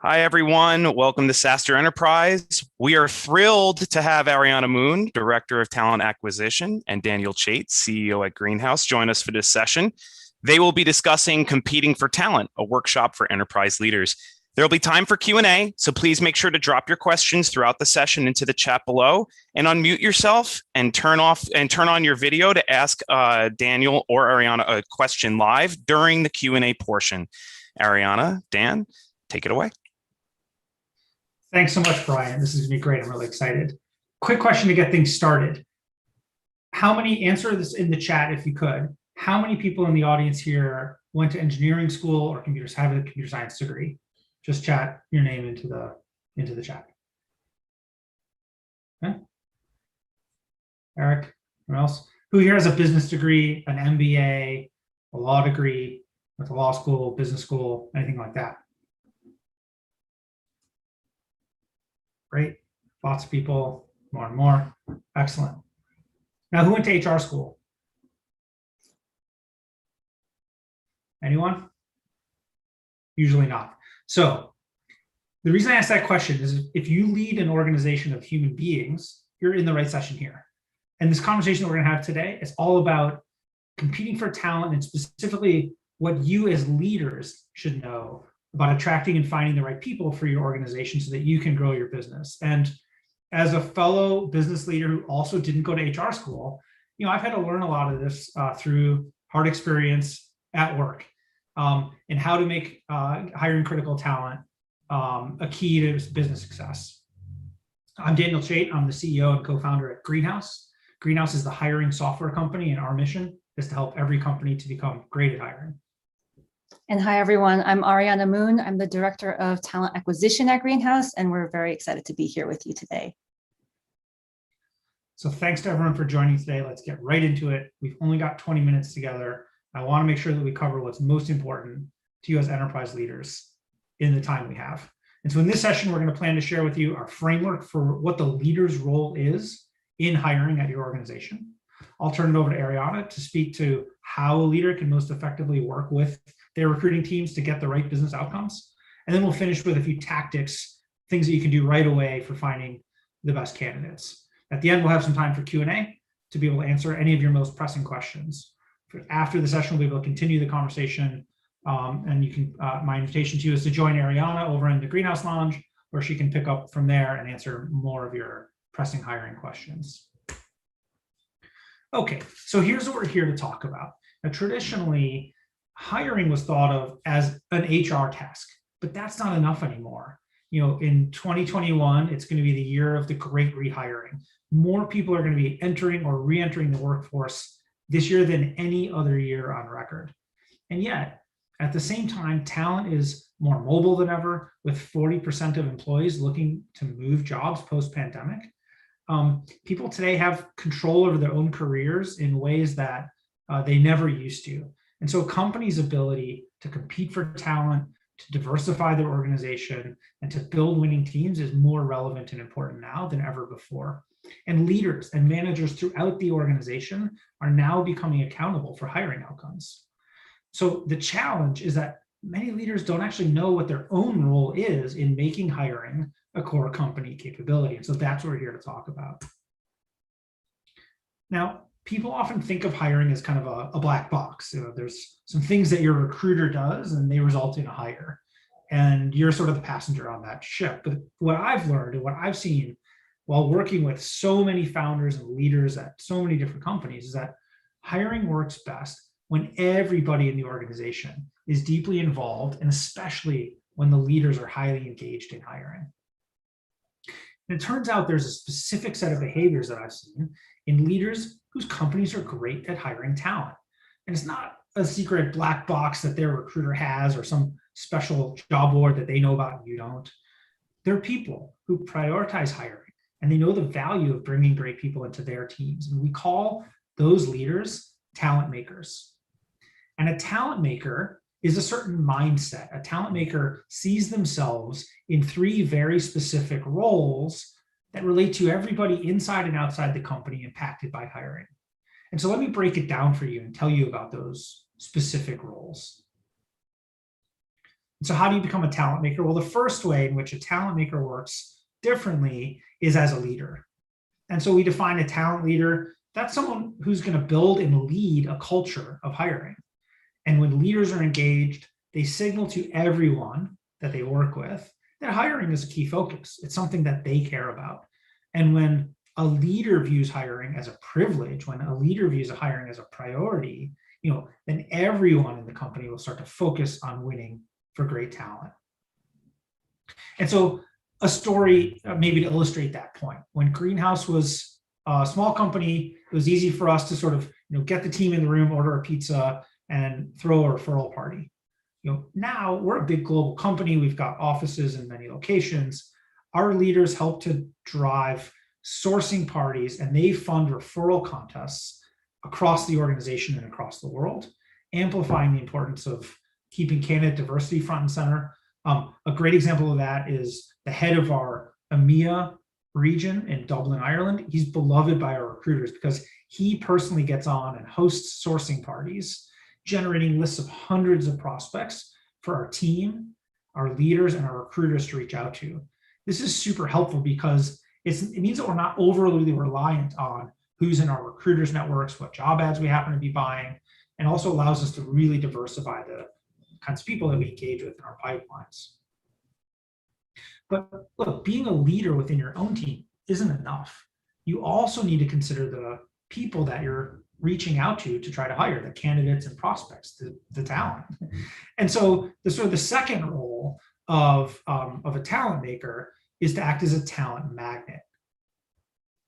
Hi, everyone. Welcome to SaaStr Enterprise. We are thrilled to have Ariana Moon, Director of Talent Acquisition, and Daniel Chait, CEO at Greenhouse, join us for this session. They will be discussing Competing for Talent, a workshop for enterprise leaders. There will be time for Q&A, so please make sure to drop your questions throughout the session into the chat below and unmute yourself and turn on your video to ask Daniel or Ariana a question live during the Q&A portion. Ariana, Dan, take it away. Thanks so much, Brian. This is going to be great. I'm really excited. Quick question to get things started. Answer this in the chat if you could. How many people in the audience here went to engineering school or have a computer science degree? Just chat your name into the chat. Okay. Eric, anyone else? Who here has a business degree, an MBA, a law degree, with a law school, business school, anything like that? Great, lots of people, more and more. Excellent. Now, who went to HR school? Anyone? Usually not. So the reason I asked that question is if you lead an organization of human beings, you're in the right session here. And this conversation that we're gonna have today is all about competing for talent and specifically what you as leaders should know about attracting and finding the right people for your organization so that you can grow your business. And as a fellow business leader who also didn't go to HR school, I've had to learn a lot of this through hard experience at work and how to make hiring critical talent a key to business success. I'm Daniel Chait. I'm the CEO and co-founder at Greenhouse. Greenhouse is the hiring software company, and our mission is to help every company to become great at hiring. And hi, everyone. I'm Ariana Moon. I'm the Director of Talent Acquisition at Greenhouse, and we're very excited to be here with you today. So thanks to everyone for joining today. Let's get right into it. We've only got 20 minutes together. I want to make sure that we cover what's most important to you as enterprise leaders in the time we have. And so in this session, we're going to plan to share with you our framework for what the leader's role is in hiring at your organization. I'll turn it over to Ariana to speak to how a leader can most effectively work with their recruiting teams to get the right business outcomes. And then we'll finish with a few tactics, things that you can do right away for finding the best candidates. At the end, we'll have some time for Q&A to be able to answer any of your most pressing questions. After the session, we'll be able to continue the conversation. And you can, my invitation to you is to join Ariana over in the Greenhouse Lounge, where she can pick up from there and answer more of your pressing hiring questions. Okay, so here's what we're here to talk about. Now, traditionally, hiring was thought of as an HR task, but that's not enough anymore. In 2021, it's going to be the year of the great rehiring. More people are going to be entering or re-entering the workforce this year than any other year on record. And yet, at the same time, talent is more mobile than ever, with 40% of employees looking to move jobs post-pandemic. People today have control over their own careers in ways that they never used to. And so a company's ability to compete for talent, to diversify their organization, and to build winning teams is more relevant and important now than ever before. And leaders and managers throughout the organization are now becoming accountable for hiring outcomes. So the challenge is that many leaders don't actually know what their own role is in making hiring a core company capability. And so that's what we're here to talk about. Now, people often think of hiring as kind of a black box. There's some things that your recruiter does and they result in a hire. And you're sort of the passenger on that ship. But what I've learned and what I've seen while working with so many founders and leaders at so many different companies is that hiring works best when everybody in the organization is deeply involved, and especially when the leaders are highly engaged in hiring. And it turns out there's a specific set of behaviors that I've seen in leaders whose companies are great at hiring talent. And it's not a secret black box that their recruiter has or some special job board that they know about and you don't. They're people who prioritize hiring, and they know the value of bringing great people into their teams. And we call those leaders talent makers. And a talent maker is a certain mindset. A talent maker sees themselves in three very specific roles that relate to everybody inside and outside the company impacted by hiring. And so let me break it down for you and tell you about those specific roles. So how do you become a talent maker? Well, the first way in which a talent maker works differently is as a leader. And so we define a talent leader, that's someone who's going to build and lead a culture of hiring. And when leaders are engaged, they signal to everyone that they work with that hiring is a key focus. It's something that they care about. And when a leader views hiring as a privilege, when a leader views hiring as a priority, then everyone in the company will start to focus on winning for great talent. And so a story maybe to illustrate that point. When Greenhouse was a small company, it was easy for us to sort of get the team in the room, order a pizza, and throw a referral party. Now we're a big global company. We've got offices in many locations. Our leaders help to drive sourcing parties, and they fund referral contests across the organization and across the world, amplifying the importance of keeping candidate diversity front and center. A great example of that is the head of our EMEA region in Dublin, Ireland. He's beloved by our recruiters because he personally gets on and hosts sourcing parties, generating lists of hundreds of prospects for our team, our leaders, and our recruiters to reach out to. This is super helpful because it means that we're not overly reliant on who's in our recruiters networks, what job ads we happen to be buying, and also allows us to really diversify the kinds of people that we engage with in our pipelines. But look, being a leader within your own team isn't enough. You also need to consider the people that you're reaching out to try to hire, the candidates and prospects, the talent. And so the second role of a talent maker is to act as a talent magnet.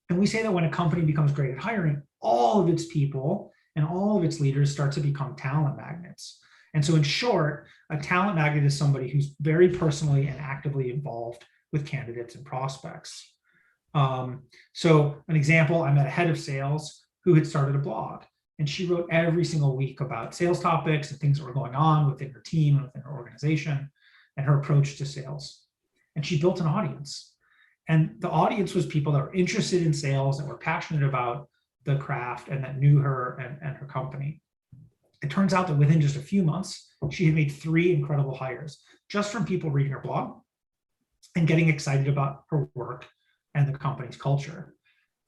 And we say that when a company becomes great at hiring, all of its people and all of its leaders start to become talent magnets. And so in short, a talent magnet is somebody who's very personally and actively involved with candidates and prospects. So an example, I met a head of sales who had started a blog, and she wrote every single week about sales topics and things that were going on within her team and within her organization and her approach to sales. And she built an audience. And the audience was people that were interested in sales, that were passionate about the craft, and that knew her and her company. It turns out that within just a few months, she had made 3 incredible hires just from people reading her blog and getting excited about her work and the company's culture.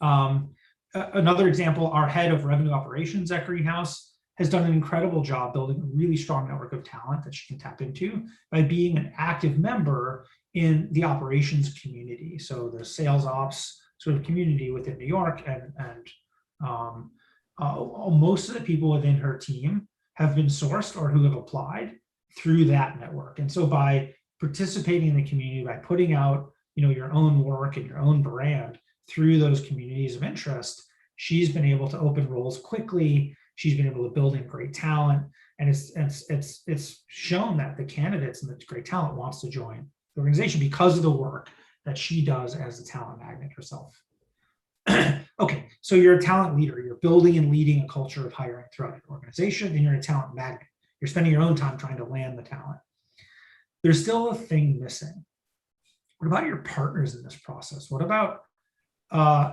Another example, our head of revenue operations at Greenhouse has done an incredible job building a really strong network of talent that she can tap into by being an active member in the operations community. So the sales ops sort of community within New York, and most of the people within her team have been sourced or who have applied through that network. And so by participating in the community, by putting out your own work and your own brand through those communities of interest, she's been able to open roles quickly. She's been able to build in great talent, and it's shown that the candidates and the great talent wants to join the organization because of the work that she does as a talent magnet herself. Okay, so you're a talent leader. You're building and leading a culture of hiring throughout your organization, and you're a talent magnet. You're spending your own time trying to land the talent. There's still a thing missing. What about your partners in this process? What about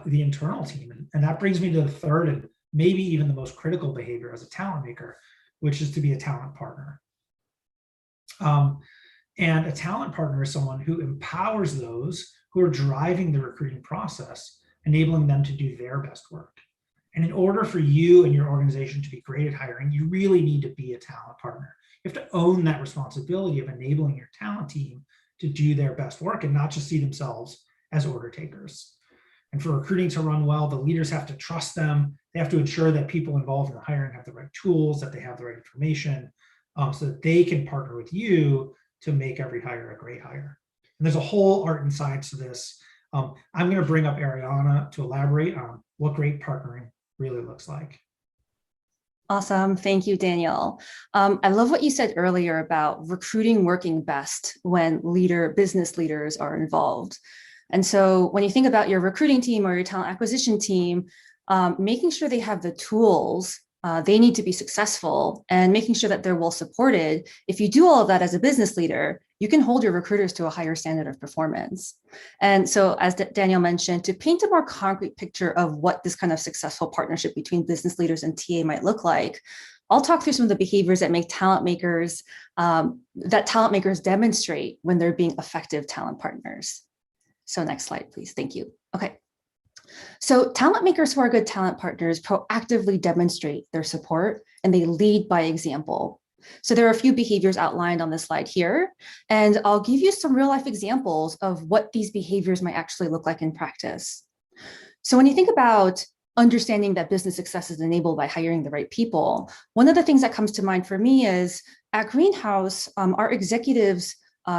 the internal team? And that brings me to the third and maybe even the most critical behavior as a talent maker, which is to be a talent partner. And a talent partner is someone who empowers those who are driving the recruiting process, enabling them to do their best work. And in order for you and your organization to be great at hiring, you really need to be a talent partner. You have to own that responsibility of enabling your talent team to do their best work and not just see themselves as order takers. And for recruiting to run well, the leaders have to trust them. They have to ensure that people involved in the hiring have the right tools, that they have the right information, so that they can partner with you to make every hire a great hire. And there's a whole art and science to this. I'm going to bring up Ariana to elaborate on what great partnering really looks like. Awesome. Thank you, Daniel. I love what you said earlier about recruiting working best when business leaders are involved. And so when you think about your recruiting team or your talent acquisition team, making sure they have the tools they need to be successful, and making sure that they're well supported. If you do all of that as a business leader, you can hold your recruiters to a higher standard of performance. And so, as Daniel mentioned, to paint a more concrete picture of what this kind of successful partnership between business leaders and TA might look like, I'll talk through some of the behaviors that make talent makers demonstrate when they're being effective talent partners. So next slide, please. Thank you. Okay. So talent makers who are good talent partners proactively demonstrate their support and they lead by example. So there are a few behaviors outlined on this slide here, and I'll give you some real life examples of what these behaviors might actually look like in practice. So when you think about understanding that business success is enabled by hiring the right people, one of the things that comes to mind for me is at Greenhouse, our executives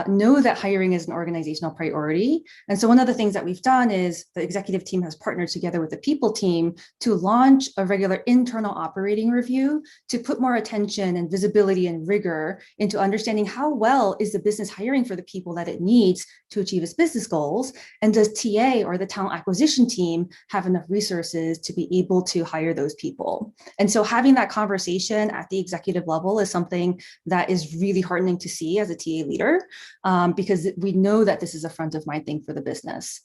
know that hiring is an organizational priority. And so one of the things that we've done is the executive team has partnered together with the people team to launch a regular internal operating review to put more attention and visibility and rigor into understanding how well is the business hiring for the people that it needs to achieve its business goals. And does TA or the talent acquisition team have enough resources to be able to hire those people? And so having that conversation at the executive level is something that is really heartening to see as a TA leader. Because we know that this is a front of mind thing for the business.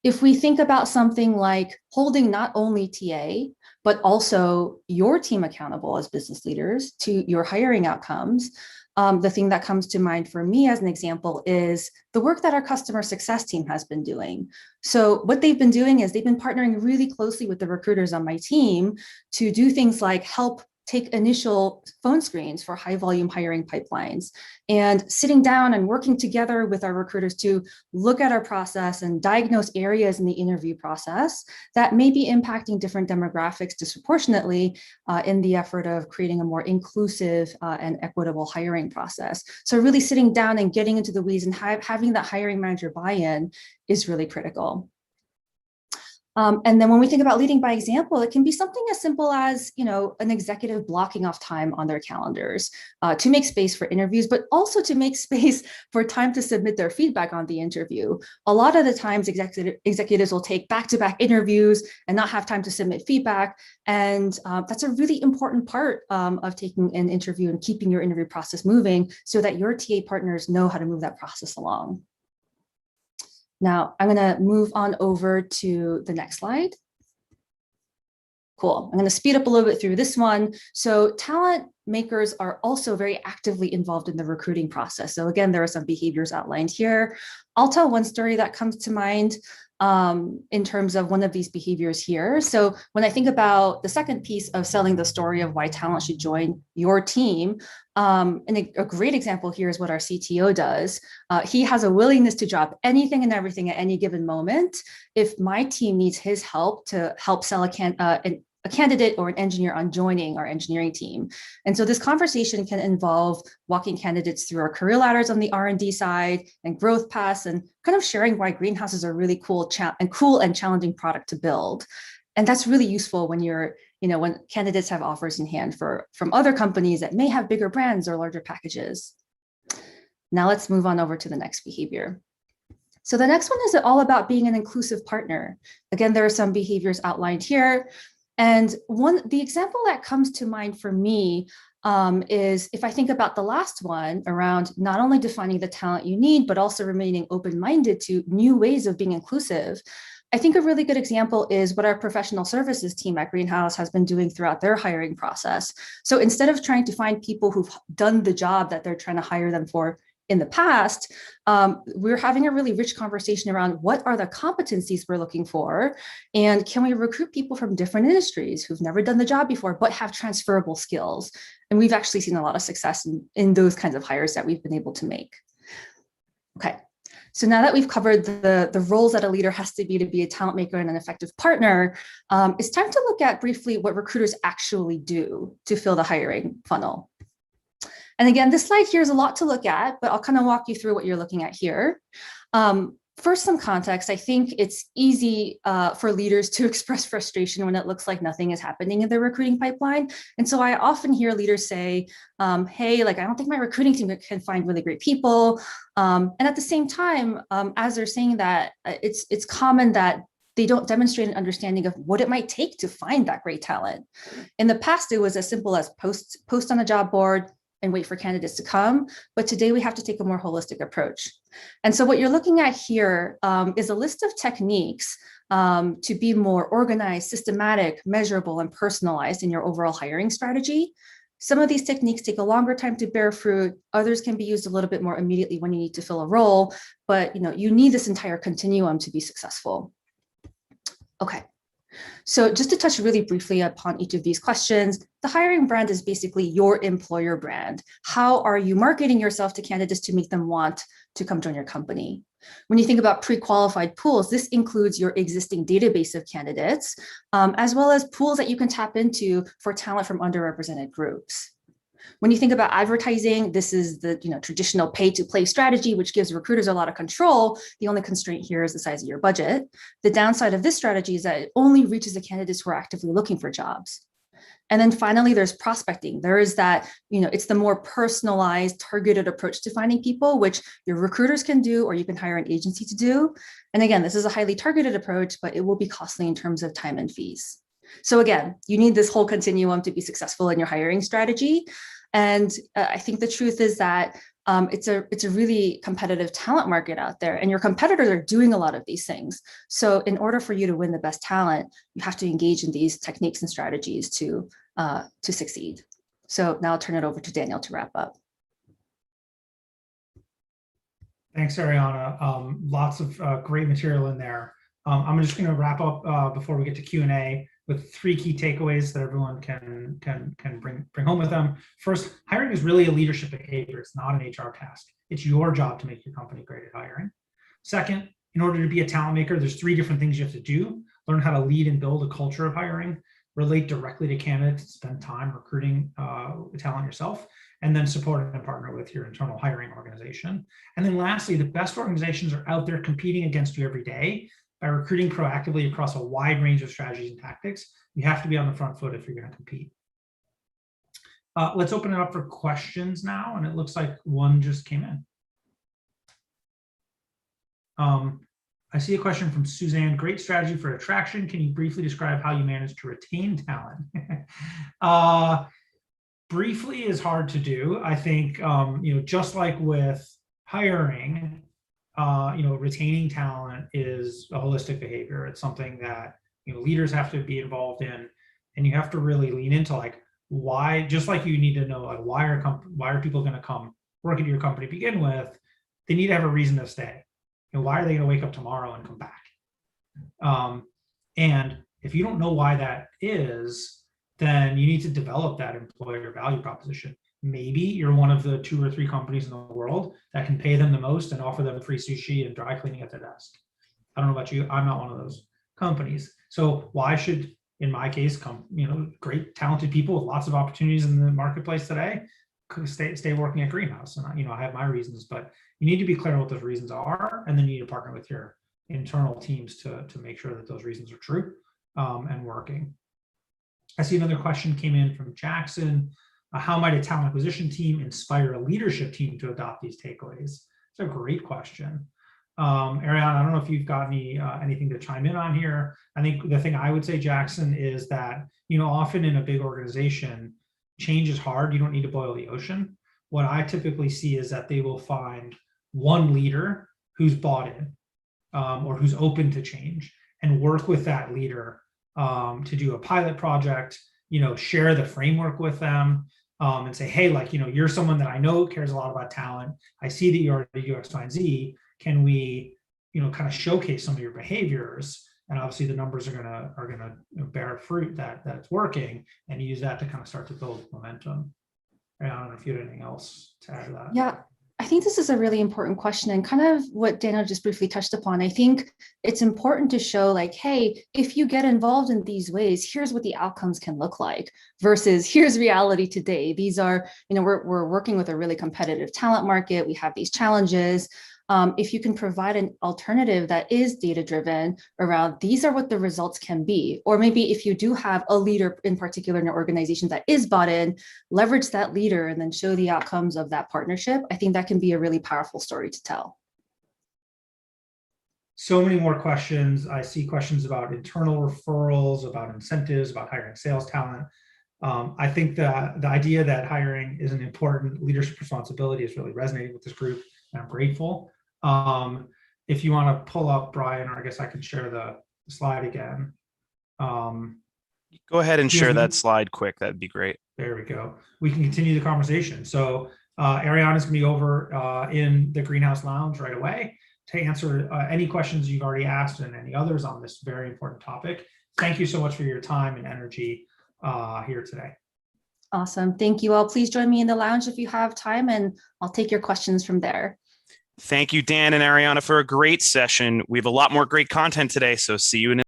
If we think about something like holding not only TA, but also your team accountable as business leaders to your hiring outcomes, the thing that comes to mind for me as an example is the work that our customer success team has been doing. So what they've been doing is they've been partnering really closely with the recruiters on my team to do things like help take initial phone screens for high volume hiring pipelines and sitting down and working together with our recruiters to look at our process and diagnose areas in the interview process that may be impacting different demographics disproportionately in the effort of creating a more inclusive and equitable hiring process. So really sitting down and getting into the weeds and having that hiring manager buy-in is really critical. And then when we think about leading by example, it can be something as simple as, an executive blocking off time on their calendars to make space for interviews, but also to make space for time to submit their feedback on the interview. A lot of the times executives will take back-to-back interviews and not have time to submit feedback. And that's a really important part of taking an interview and keeping your interview process moving so that your TA partners know how to move that process along. Now, I'm going to move on over to the next slide. Cool. I'm going to speed up a little bit through this one. So talent makers are also very actively involved in the recruiting process. So again, there are some behaviors outlined here. I'll tell one story that comes to mind in terms of one of these behaviors here. So when I think about the second piece of selling the story of why talent should join your team, and a great example here is what our CTO does. He has a willingness to drop anything and everything at any given moment if my team needs his help to help sell a candidate or an engineer on joining our engineering team. And so this conversation can involve walking candidates through our career ladders on the R&D side and growth paths and kind of sharing why greenhouses are really cool and challenging product to build. And that's really useful when when candidates have offers in hand from other companies that may have bigger brands or larger packages. Now let's move on over to the next behavior. So the next one is all about being an inclusive partner. Again, there are some behaviors outlined here. And the example that comes to mind for me is if I think about the last one around not only defining the talent you need, but also remaining open-minded to new ways of being inclusive. I think a really good example is what our professional services team at Greenhouse has been doing throughout their hiring process. So instead of trying to find people who've done the job that they're trying to hire them for in the past, we're having a really rich conversation around what are the competencies we're looking for, and can we recruit people from different industries who've never done the job before, but have transferable skills? And we've actually seen a lot of success in those kinds of hires that we've been able to make. Okay. So now that we've covered the roles that a leader has to be a talent maker and an effective partner, it's time to look at briefly what recruiters actually do to fill the hiring funnel. And again, this slide here is a lot to look at, but I'll kind of walk you through what you're looking at here. First, some context. I think it's easy for leaders to express frustration when it looks like nothing is happening in their recruiting pipeline. And so I often hear leaders say, hey, I don't think my recruiting team can find really great people. And at the same time, as they're saying that, it's common that they don't demonstrate an understanding of what it might take to find that great talent. In the past, it was as simple as post on a job board, and wait for candidates to come. But today we have to take a more holistic approach. And so what you're looking at here is a list of techniques to be more organized, systematic, measurable, and personalized in your overall hiring strategy. Some of these techniques take a longer time to bear fruit. Others can be used a little bit more immediately when you need to fill a role, but you need this entire continuum to be successful. Okay. So just to touch really briefly upon each of these questions, the hiring brand is basically your employer brand. How are you marketing yourself to candidates to make them want to come join your company? When you think about pre-qualified pools, this includes your existing database of candidates, as well as pools that you can tap into for talent from underrepresented groups. When you think about advertising, this is the traditional pay-to-play strategy, which gives recruiters a lot of control. The only constraint here is the size of your budget. The downside of this strategy is that it only reaches the candidates who are actively looking for jobs. And then finally, there's prospecting. There is that, it's the more personalized, targeted approach to finding people, which your recruiters can do, or you can hire an agency to do. And again, this is a highly targeted approach, but it will be costly in terms of time and fees. So again, you need this whole continuum to be successful in your hiring strategy. And I think the truth is that it's a really competitive talent market out there, and your competitors are doing a lot of these things. So in order for you to win the best talent, you have to engage in these techniques and strategies to succeed. So now I'll turn it over to Daniel to wrap up. Thanks, Ariana. Lots of great material in there. I'm just going to wrap up before we get to Q&A with 3 key takeaways that everyone can bring home with them. First, hiring is really a leadership behavior. It's not an HR task. It's your job to make your company great at hiring. Second, in order to be a talent maker, there's 3 different things you have to do. Learn how to lead and build a culture of hiring, relate directly to candidates, spend time recruiting talent yourself, and then support and partner with your internal hiring organization. And then lastly, the best organizations are out there competing against you every day. By recruiting proactively across a wide range of strategies and tactics, you have to be on the front foot if you're going to compete. Let's open it up for questions now, and it looks like one just came in. I see a question from Suzanne. Great strategy for attraction. Can you briefly describe how you manage to retain talent? Briefly is hard to do. I think just like with hiring, retaining talent is a holistic behavior. It's something that leaders have to be involved in, and you have to really lean into why. Just like you need to know why are people going to come work at your company to begin with? They need to have a reason to stay. Why are they going to wake up tomorrow and come back? And if you don't know why that is, then you need to develop that employer value proposition. Maybe you're one of the 2 or 3 companies in the world that can pay them the most and offer them free sushi and dry cleaning at their desk. I don't know about you. I'm not one of those companies. So why should, in my case, great talented people with lots of opportunities in the marketplace today stay working at Greenhouse? And I have my reasons, but you need to be clear what those reasons are, and then you need to partner with your internal teams to make sure that those reasons are true and working. I see another question came in from Jackson. How might a talent acquisition team inspire a leadership team to adopt these takeaways? It's a great question. Ariana, I don't know if you've got anything to chime in on here. I think the thing I would say, Jackson, is that often in a big organization, change is hard. You don't need to boil the ocean. What I typically see is that they will find one leader who's bought in or who's open to change, and work with that leader to do a pilot project, share the framework with them, and say, hey, you're someone that I know cares a lot about talent. I see that you already do X, Y, and Z. Can we, kind of showcase some of your behaviors? And obviously the numbers are gonna bear fruit that it's working, and use that to kind of start to build momentum. I don't know if you had anything else to add to that. Yeah, I think this is a really important question, and kind of what Daniel just briefly touched upon. I think it's important to show hey, if you get involved in these ways, here's what the outcomes can look like versus here's reality today. These are, we're working with a really competitive talent market. We have these challenges. If you can provide an alternative that is data-driven around these are what the results can be, or maybe if you do have a leader in particular in your organization that is bought in, leverage that leader and then show the outcomes of that partnership. I think that can be a really powerful story to tell. So many more questions. I see questions about internal referrals, about incentives, about hiring sales talent. I think the idea that hiring is an important leadership responsibility is really resonating with this group, and I'm grateful. If you want to pull up Brian, or I guess I can share the slide again. Go ahead and share that slide quick. That'd be great. There we go. We can continue the conversation. So Ariana's going to be over in the Greenhouse Lounge right away to answer any questions you've already asked and any others on this very important topic. Thank you so much for your time and energy here today. Awesome. Thank you all. Please join me in the lounge if you have time, and I'll take your questions from there. Thank you, Dan and Ariana, for a great session. We have a lot more great content today, so see you in